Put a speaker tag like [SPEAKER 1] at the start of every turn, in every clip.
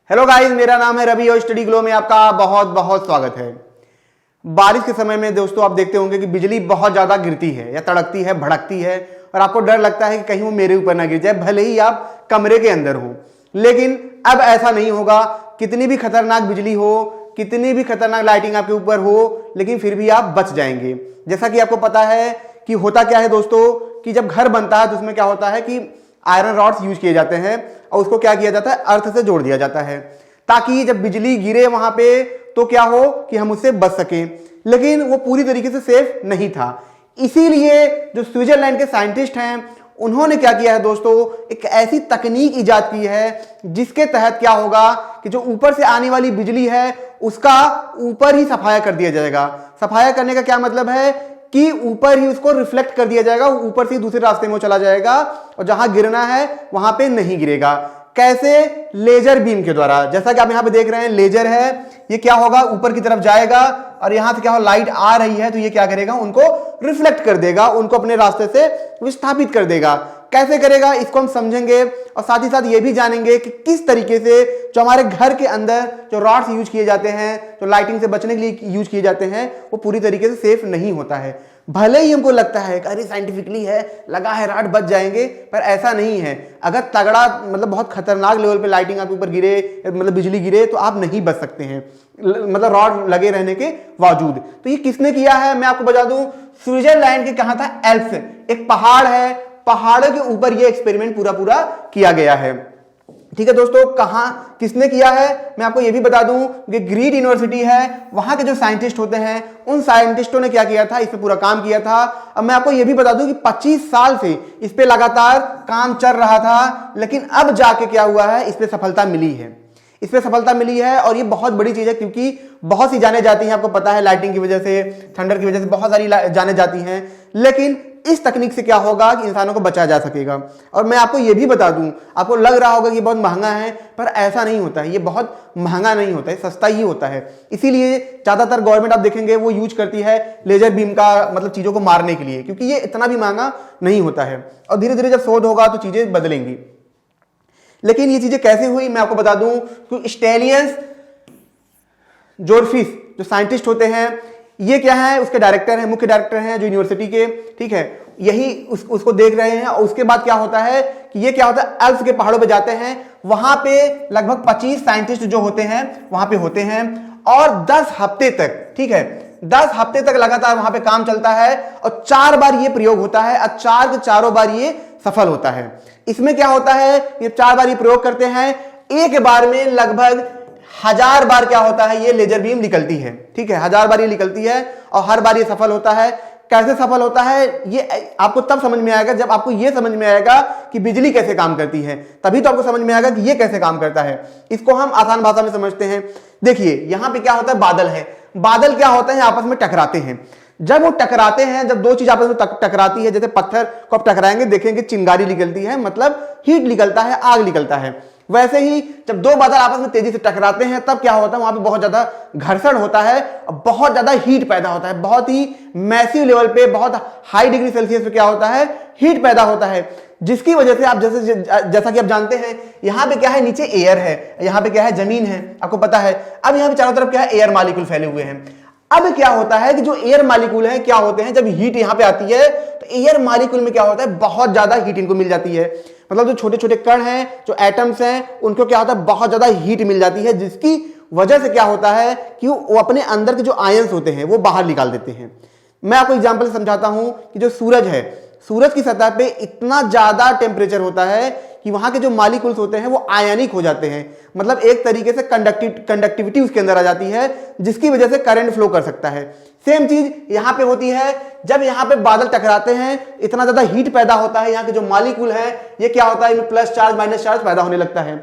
[SPEAKER 1] Hello guys, मेरा नाम है रवि और स्टडी ग्लो में आपका बहुत बहुत स्वागत है। बारिश के समय में दोस्तों आप देखते होंगे कि बिजली बहुत ज्यादा गिरती है या तड़कती है, भड़कती है और आपको डर लगता है कि कहीं वो मेरे ऊपर ना गिर जाए, भले ही आप कमरे के अंदर हो। लेकिन अब ऐसा नहीं होगा। कितनी भी खतरनाक बिजली हो, कितनी भी खतरनाक लाइटिंग आपके ऊपर हो, लेकिन फिर भी आप बच जाएंगे। जैसा कि आपको पता है कि होता क्या है दोस्तों, कि जब घर बनता है तो उसमें क्या होता है कि आयरन रॉड्स यूज किए जाते हैं और उसको क्या किया जाता है, अर्थ से जोड़ दिया जाता है, ताकि जब बिजली गिरे वहां पे तो क्या हो कि हम उससे बच सकें। लेकिन वो पूरी तरीके से सेफ नहीं था। इसीलिए जो स्विट्जरलैंड के साइंटिस्ट हैं उन्होंने क्या किया है दोस्तों, एक ऐसी तकनीक इजाद की है जिसके तहत क्या होगा कि जो ऊपर से आने वाली बिजली है उसका ऊपर ही सफाया कर दिया जाएगा। सफाया करने का क्या मतलब है कि ऊपर ही उसको रिफ्लेक्ट कर दिया जाएगा, ऊपर से दूसरे रास्ते में वो चला जाएगा और जहां गिरना है वहां पे नहीं गिरेगा। कैसे? लेजर बीम के द्वारा। जैसा कि आप यहां पे देख रहे हैं, लेजर है, ये क्या होगा, ऊपर की तरफ जाएगा और यहां से क्या हो, लाइट आ रही है तो ये क्या करेगा, उनको रिफ्लेक्ट कर देगा, उनको अपने रास्ते से विस्थापित कर देगा। कैसे करेगा इसको हम समझेंगे और साथ ही साथ ये भी जानेंगे कि किस तरीके से जो हमारे घर के अंदर जो रॉड्स यूज किए जाते हैं, जो लाइटिंग से बचने के लिए यूज किए जाते हैं, वो पूरी तरीके से सेफ नहीं होता है। भले ही हमको लगता है कि अरे साइंटिफिकली है, लगा है रॉड, बच जाएंगे, पर ऐसा नहीं है। अगर तगड़ा मतलब बहुत खतरनाक लेवल पे लाइटिंग आपके ऊपर गिरे, मतलब बिजली गिरे, तो आप नहीं बच सकते हैं, मतलब रॉड लगे रहने के बावजूद। तो ये किसने किया है मैं आपको बता दूं, स्विट्जरलैंड के कहां था, एल्प्स, एक पहाड़ है, पहाड़ों के ऊपर ये एक्सपेरिमेंट पूरा किया गया है। ठीक है दोस्तों, कहां किसने किया है मैं आपको ये भी बता दूं कि ग्रीड यूनिवर्सिटी है, वहां के जो साइंटिस्ट होते हैं उन साइंटिस्टों ने क्या किया था, इस पे पूरा काम किया था। अब मैं आपको ये भी बता दूं कि 25 साल से इस पे लगातार काम चल रहा था, लेकिन अब जाके क्या हुआ है, इस पे सफलता मिली है। इस पे सफलता मिली है और ये बहुत बड़ी चीज है, क्योंकि बहुत सी जाने जाती हैं, आपको पता है लाइटिंग की वजह से, थंडर की वजह से बहुत सारी जाने जाती हैं, लेकिन इस तकनीक से क्या होगा कि इंसानों को बचाया जा सकेगा। और मैं आपको ये भी बता दूं, आपको लग रहा होगा कि बहुत महंगा है, पर ऐसा नहीं होता है, ये बहुत महंगा नहीं होता है, सस्ता ही होता है। इसीलिए ज्यादातर गवर्नमेंट आप देखेंगे वो यूज करती है लेजर बीम का, मतलब चीजों को मारने के लिए, क्योंकि ये इतना भी महंगा नहीं होता है। और धीरे धीरे जब शोध होगा तो चीजें बदलेंगी। लेकिन ये चीजें कैसे हुई मैं आपको बता दूं कि स्टेलियंस जोरफिस जो साइंटिस्ट होते हैं, ये क्या है, उसके डायरेक्टर हैं, मुख्य डायरेक्टर हैं जो यूनिवर्सिटी के, ठीक है, यही उसको देख रहे हैं। और उसके बाद क्या होता है कि ये क्या होता है, एल्प्स के पहाड़ों पे जाते हैं, वहां पे लगभग 25 साइंटिस्ट जो होते हैं वहां पे होते हैं और 10 हफ्ते तक, ठीक है, 10 हफ्ते तक लगातार वहां पे काम चलता है और 4 बार ये प्रयोग होता है और 4 के चारों बार ये सफल होता है। इसमें क्या होता है, ये 4 बार ये प्रयोग करते हैं, एक बार में लगभग 1000 बार क्या होता है, ये लेजर बीम निकलती है, ठीक है, 1000 बार ये निकलती है और हर बार ये सफल होता है। कैसे सफल होता है ये आपको तब समझ में आएगा जब आपको ये समझ में आएगा कि बिजली कैसे काम करती है, तभी तो आपको समझ में आएगा कि ये कैसे काम करता है। इसको हम आसान भाषा में समझते हैं। देखिए यहां पे क्या होता है, बादल है, बादल क्या होते हैं, आपस में टकराते हैं। जब वो टकराते हैं, जब दो चीज आपस में टकराती है, जैसे पत्थर को आप टकराएंगे देखेंगे चिंगारी निकलती है, मतलब हीट निकलता है, आग निकलता है। वैसे ही जब दो बादल आपस में तेजी से टकराते हैं तब क्या होता है, वहां पे बहुत ज्यादा घर्षण होता है, बहुत ज्यादा हीट पैदा होता है, बहुत ही मैसिव लेवल पे, बहुत हाई डिग्री सेल्सियस पे क्या होता है, हीट पैदा होता है, जिसकी वजह से आप जैसा कि आप जानते हैं, यहां पे क्या है, नीचे एयर है, यहां पे क्या है, जमीन है, आपको पता है। अब यहां पे चारों तरफ क्या है, एयर मॉलिक्यूल फैले हुए हैं। अब क्या होता है कि जो एयर मॉलिक्यूल है क्या होते हैं, जब हीट यहां पे आती है तो एयर मॉलिक्यूल में क्या होता है, बहुत ज्यादा हीट इनको मिल जाती है। मतलब जो छोटे छोटे कण हैं, जो एटम्स हैं, उनको क्या होता है, बहुत ज्यादा हीट मिल जाती है, जिसकी वजह से क्या होता है कि वो अपने अंदर के जो आयंस होते हैं वो बाहर निकाल देते हैं। मैं आपको एग्जांपल से समझाता हूं कि जो सूरज है, सूरज की सतह पे इतना ज्यादा टेम्परेचर होता है कि वहां के जो मॉलिक्यूल्स होते हैं वो आयनिक हो जाते हैं, मतलब एक तरीके से कंडक्टिविटी उसके अंदर आ जाती है, जिसकी वजह से करंट फ्लो कर सकता है। सेम चीज यहां पे होती है, जब यहां पे बादल टकराते हैं इतना ज्यादा हीट पैदा होता है, यहाँ के जो मॉलिक्यूल है ये क्या होता है, प्लस चार्ज माइनस चार्ज पैदा होने लगता है।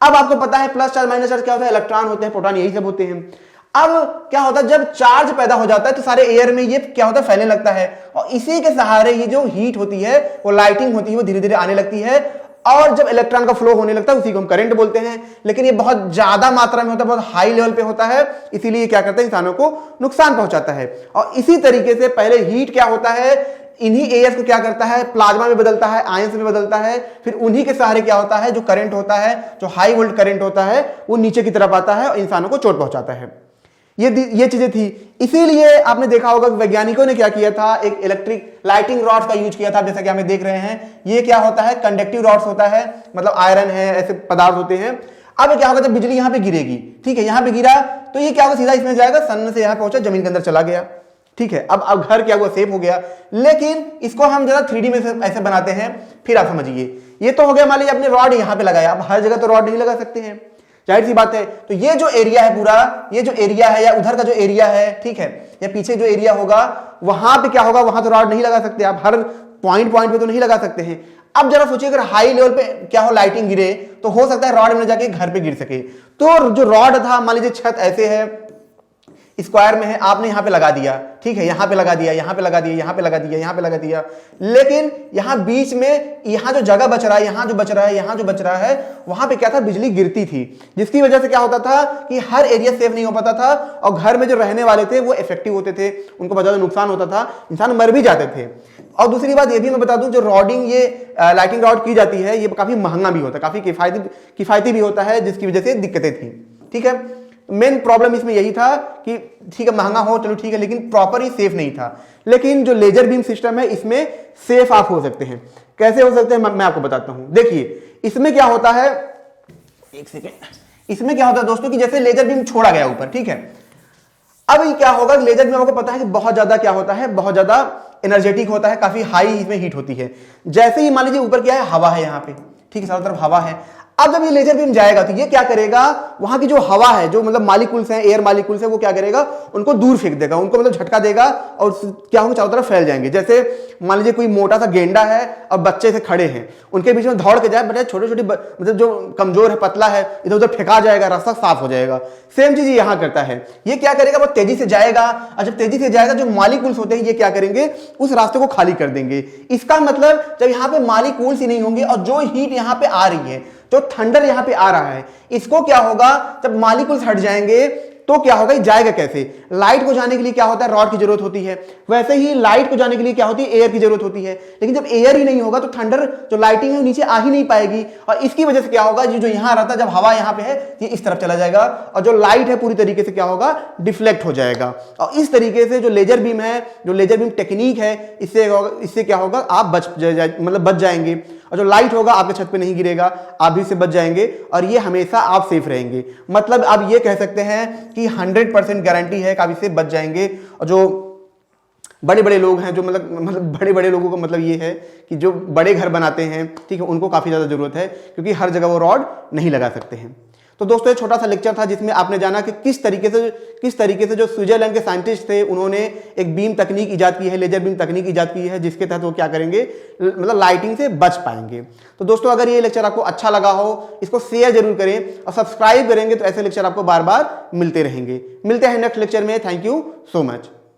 [SPEAKER 1] अब आपको पता है प्लस चार्ज माइनस चार्ज क्या होता है, इलेक्ट्रॉन होते हैं, प्रोटॉन, यही सब होते हैं। अब क्या होता है, जब चार्ज पैदा हो जाता है तो सारे एयर में ये क्या होता है, फैलने लगता है और इसी के सहारे ये जो हीट होती है, वो लाइटिंग होती है, वो धीरे धीरे आने लगती है और जब इलेक्ट्रॉन का फ्लो होने लगता है उसी को हम करंट बोलते हैं। लेकिन ये बहुत ज्यादा मात्रा में होता है, बहुत हाई लेवल पे होता है, इसीलिए क्या करता है, इंसानों को नुकसान पहुंचाता है। और इसी तरीके से पहले हीट क्या होता है, इन्हीं एयर्स को क्या करता है, प्लाज्मा में बदलता है, आयंस में बदलता है, फिर उन्हीं के सहारे क्या होता है, जो करंट होता है, जो हाई वोल्ट करंट होता है, वो नीचे की तरफ आता है और इंसानों को चोट पहुंचाता है। ये चीजें थी। इसीलिए आपने देखा होगा कि वैज्ञानिकों ने क्या किया था, एक इलेक्ट्रिक लाइटिंग रॉड्स का यूज किया था, जैसा कि हमें देख रहे हैं। ये क्या होता है, कंडक्टिव रॉड्स होता है, मतलब आयरन है, ऐसे पदार्थ होते हैं। अब क्या होगा, जब बिजली यहां पे गिरेगी, ठीक है, यहां पे गिरा तो ये क्या होगा, सीधा इसमें जाएगा, सन से यहां पहुंचा, जमीन के अंदर चला गया, ठीक है। अब घर क्या हुआ, सेफ हो गया। लेकिन इसको हम जरा 3D में ऐसे बनाते हैं, फिर आप समझिए। ये तो हो गया, मान लीजिए आपने रॉड यहां पे लगाया, अब हर जगह तो रॉड नहीं लगा सकते हैं, जाहिर सी बात है। तो ये जो एरिया है पूरा, ये जो एरिया है या उधर का जो एरिया है, ठीक है, या पीछे जो एरिया होगा, वहां पे क्या होगा, वहां तो रॉड नहीं लगा सकते आप, हर पॉइंट पे तो नहीं लगा सकते हैं। अब जरा सोचिए, अगर हाई लेवल पे क्या हो, लाइटिंग गिरे, तो हो सकता है रॉड में जाके घर पे गिर सके। तो जो रॉड था, मान लीजिए छत ऐसे है, स्क्वायर में है, आपने यहां पे लगा दिया, ठीक है, यहां पे लगा दिया, यहां पे लगा दिया, यहां पे लगा दिया, यहां पे लगा दिया, लेकिन यहां बीच में यहां जो जगह बच रहा है, यहां जो बच रहा है, यहां जो बच रहा है, वहां पे क्या था, बिजली गिरती थी, जिसकी वजह से क्या होता था कि हर एरिया सेफ नहीं हो पाता था, और घर में जो रहने वाले थे वो इफेक्टिव होते थे, उनको बहुत ज्यादा नुकसान होता था, इंसान मर भी जाते थे। और दूसरी बात ये भी मैं बता दूं, जो रॉडिंग, ये लाइटिंग रॉड की जाती है, ये काफी महंगा भी होता है, काफी किफायती भी होता है, जिसकी वजह से दिक्कतें थी, ठीक है। मेन प्रॉब्लम इसमें यही था कि ठीक है, महंगा हो, चलो ठीक है, लेकिन प्रॉपर ही सेफ नहीं था। लेकिन जो लेजर बीम सिस्टम है, इसमें सेफ आप हो सकते हैं। कैसे हो सकते हैं, मैं आपको बताता हूं। देखिए, इसमें क्या होता है, एक सेकेंड, इसमें क्या होता है दोस्तों, कि जैसे लेजर बीम छोड़ा गया ऊपर, ठीक है, अब ये क्या होगा, लेजर बीम आपको पता है कि बहुत ज्यादा क्या होता है, बहुत ज्यादा एनर्जेटिक होता है, काफी हाई इसमें हीट होती है। जैसे ही मान लीजिए ऊपर क्या है, हवा है यहाँ पे, ठीक है, चारों तरफ हवा है। अब जब ये लेजर बीम जाएगा तो ये क्या करेगा, वहां की जो हवा है, जो मतलब मालिक्यूल्स हैं, एयर मालिक्यूल्स हैं, वो क्या करेगा, उनको दूर फेंक देगा, उनको मतलब झटका देगा, और क्या होगा, चारों तरफ फैल जाएंगे। जैसे मान लीजिए कोई मोटा सा गेंडा है और बच्चे से खड़े हैं, उनके बीच में दौड़ के जाए, बट छोटे छोटे मतलब जो कमजोर है, पतला है, इधर उधर फेंका जाएगा, रास्ता साफ हो जाएगा। सेम चीज यहां करता है, ये क्या करेगा, वो तेजी से जाएगा, और जब तेजी से जाएगा, जो मालिक्यूल्स होते हैं, ये क्या करेंगे, उस रास्ते को खाली कर देंगे। इसका मतलब जब यहाँ पे मालिक्यूल्स ही नहीं होंगे, और जो हीट यहाँ पे आ रही है, जो थंडर यहां पे आ रहा है, इसको क्या होगा, जब मॉलिक्यूल्स हट जाएंगे तो क्या होगा, जाएगा कैसे। लाइट को जाने के लिए क्या होता है, रॉड की जरूरत होती है, वैसे ही लाइट को जाने के लिए क्या होती है, एयर की जरूरत होती है। लेकिन जब एयर ही नहीं होगा तो थंडर जो लाइटिंग है वो नीचे आ ही नहीं पाएगी, और इसकी वजह से क्या होगा, जो यहां रहता है, जब हवा यहां पे है, ये इस तरफ चला जाएगा, और जो लाइट है पूरी तरीके से क्या होगा, डिफ्लेक्ट हो जाएगा। और इस तरीके से जो लेजर बीम है, जो लेजर बीम टेक्निक है, इससे क्या होगा, आप बच जाएंगे, और जो लाइट होगा आपके छत पे नहीं गिरेगा, आप भी से बच जाएंगे, और ये हमेशा आप सेफ रहेंगे। मतलब आप ये कह सकते हैं कि 100% गारंटी है कि आप इससे बच जाएंगे। और जो बड़े बड़े लोग हैं, जो मतलब बड़े बड़े लोगों का मतलब ये है कि जो बड़े घर बनाते हैं, ठीक है, उनको काफ़ी ज़्यादा ज़रूरत है, क्योंकि हर जगह वो रॉड नहीं लगा सकते हैं। तो दोस्तों, ये छोटा सा लेक्चर था जिसमें आपने जाना कि किस तरीके से जो स्विट्जरलैंड के साइंटिस्ट थे, उन्होंने एक बीम तकनीक इजाद की है, लेजर बीम तकनीक इजाद की है, जिसके तहत वो क्या करेंगे, मतलब लाइटिंग से बच पाएंगे। तो दोस्तों, अगर ये लेक्चर आपको अच्छा लगा हो, इसको शेयर जरूर करें, और सब्सक्राइब करेंगे तो ऐसे लेक्चर आपको बार बार मिलते रहेंगे। मिलते हैं नेक्स्ट लेक्चर में। Thank you so much.